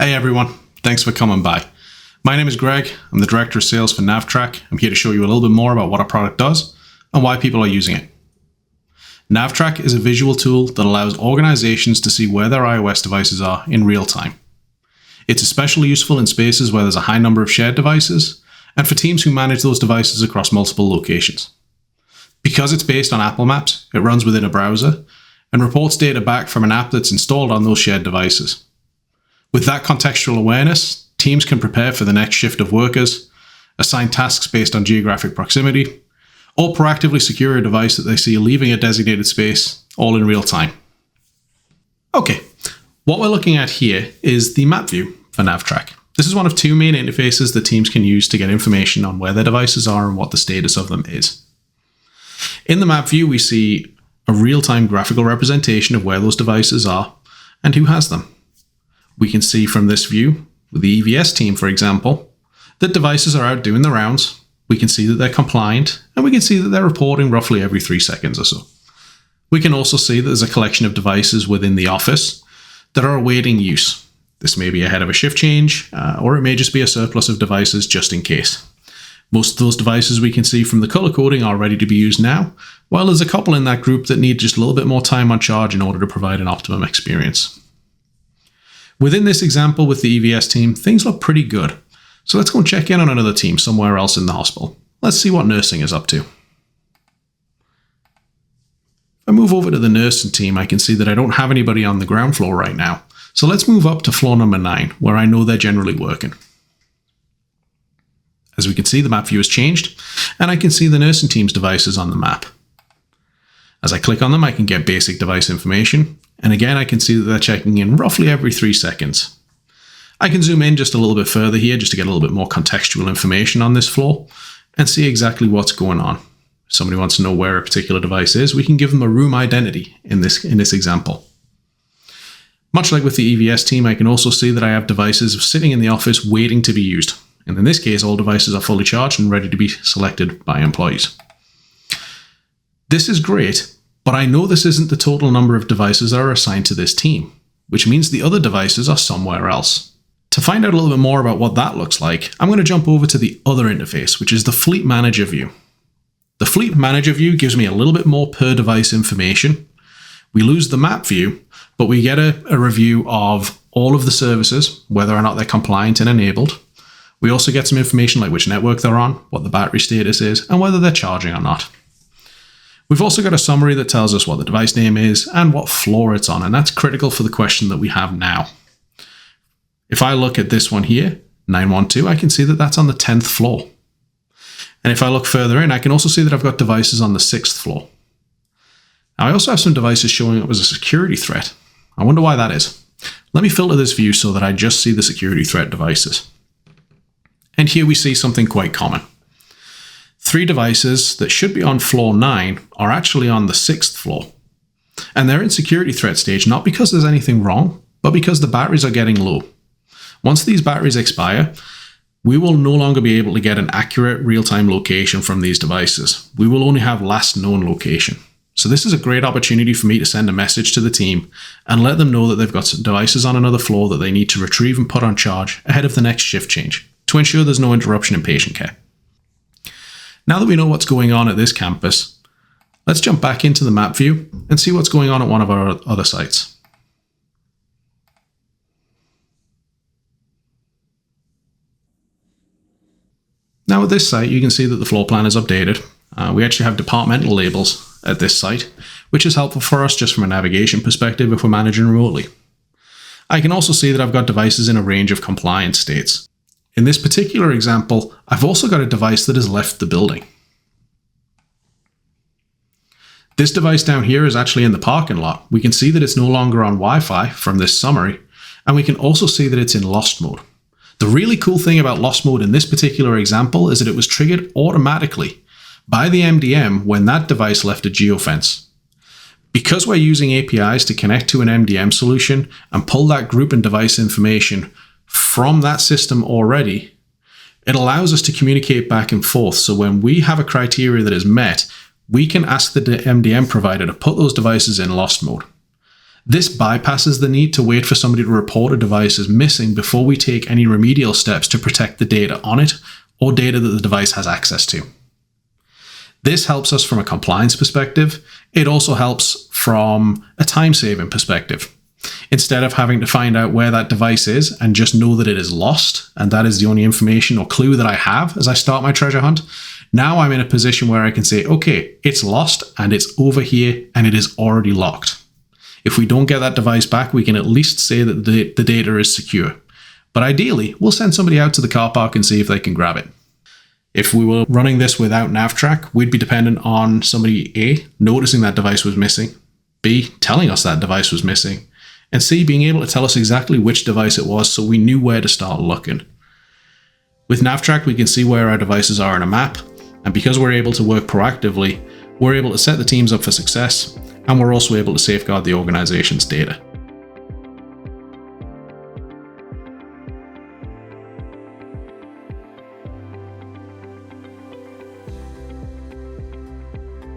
Hey everyone, thanks for coming by. My name is Greg, I'm the Director of Sales for NavvTrack. I'm here to show you a little bit more about what our product does and why people are using it. NavvTrack is a visual tool that allows organizations to see where their iOS devices are in real time. It's especially useful in spaces where there's a high number of shared devices and for teams who manage those devices across multiple locations. Because it's based on Apple Maps, it runs within a browser and reports data back from an app that's installed on those shared devices. With that contextual awareness, teams can prepare for the next shift of workers, assign tasks based on geographic proximity, or proactively secure a device that they see leaving a designated space, all in real time. Okay, what we're looking at here is the map view for NavvTrack. This is one of two main interfaces that teams can use to get information on where their devices are and what the status of them is. In the map view, we see a real-time graphical representation of where those devices are and who has them. We can see from this view, with the EVS team, for example, that devices are out doing the rounds. We can see that they're compliant, and we can see that they're reporting roughly every 3 seconds or so. We can also see that there's a collection of devices within the office that are awaiting use. This may be ahead of a shift change, or it may just be a surplus of devices just in case. Most of those devices we can see from the color coding are ready to be used now, while there's a couple in that group that need just a little bit more time on charge in order to provide an optimum experience. Within this example with the EVS team, things look pretty good. So let's go and check in on another team somewhere else in the hospital. Let's see what nursing is up to. If I move over to the nursing team, I can see that I don't have anybody on the ground floor right now. So let's move up to floor number 9, where I know they're generally working. As we can see, the map view has changed, and I can see the nursing team's devices on the map. As I click on them, I can get basic device information, and again, I can see that they're checking in roughly every 3 seconds. I can zoom in just a little bit further here just to get a little bit more contextual information on this floor and see exactly what's going on. If somebody wants to know where a particular device is, we can give them a room identity in this example. Much like with the EVS team, I can also see that I have devices sitting in the office waiting to be used. And in this case, all devices are fully charged and ready to be selected by employees. This is great, but I know this isn't the total number of devices that are assigned to this team, which means the other devices are somewhere else. To find out a little bit more about what that looks like, I'm going to jump over to the other interface, which is the Fleet Manager view. The Fleet Manager view gives me a little bit more per device information. We lose the map view, but we get a review of all of the services, whether or not they're compliant and enabled. We also get some information like which network they're on, what the battery status is, and whether they're charging or not. We've also got a summary that tells us what the device name is and what floor it's on, and that's critical for the question that we have now. If I look at this one here, 912, I can see that that's on the 10th floor. And if I look further in, I can also see that I've got devices on the 6th floor. Now, I also have some devices showing up as a security threat. I wonder why that is. Let me filter this view so that I just see the security threat devices. And here we see something quite common. 3 devices that should be on floor 9 are actually on the 6th floor. And they're in security threat stage, not because there's anything wrong, but because the batteries are getting low. Once these batteries expire, we will no longer be able to get an accurate real-time location from these devices. We will only have last known location. So this is a great opportunity for me to send a message to the team and let them know that they've got some devices on another floor that they need to retrieve and put on charge ahead of the next shift change to ensure there's no interruption in patient care. Now that we know what's going on at this campus, let's jump back into the map view and see what's going on at one of our other sites. Now at this site, you can see that the floor plan is updated. We actually have departmental labels at this site, which is helpful for us just from a navigation perspective if we're managing remotely. I can also see that I've got devices in a range of compliance states. In this particular example, I've also got a device that has left the building. This device down here is actually in the parking lot. We can see that it's no longer on Wi-Fi from this summary, and we can also see that it's in lost mode. The really cool thing about lost mode in this particular example is that it was triggered automatically by the MDM when that device left a geofence. Because we're using APIs to connect to an MDM solution and pull that group and device information from that system already, it allows us to communicate back and forth. So when we have a criteria that is met, we can ask the MDM provider to put those devices in lost mode. This bypasses the need to wait for somebody to report a device as missing before we take any remedial steps to protect the data on it or data that the device has access to. This helps us from a compliance perspective. It also helps from a time-saving perspective. Instead of having to find out where that device is and just know that it is lost, and that is the only information or clue that I have as I start my treasure hunt, now I'm in a position where I can say, okay, it's lost and it's over here and it is already locked. If we don't get that device back, we can at least say that the data is secure. But ideally, we'll send somebody out to the car park and see if they can grab it. If we were running this without NavvTrack, we'd be dependent on somebody A, noticing that device was missing, B, telling us that device was missing, and C, being able to tell us exactly which device it was so we knew where to start looking. With NavvTrack, we can see where our devices are on a map, and because we're able to work proactively, we're able to set the teams up for success, and we're also able to safeguard the organization's data.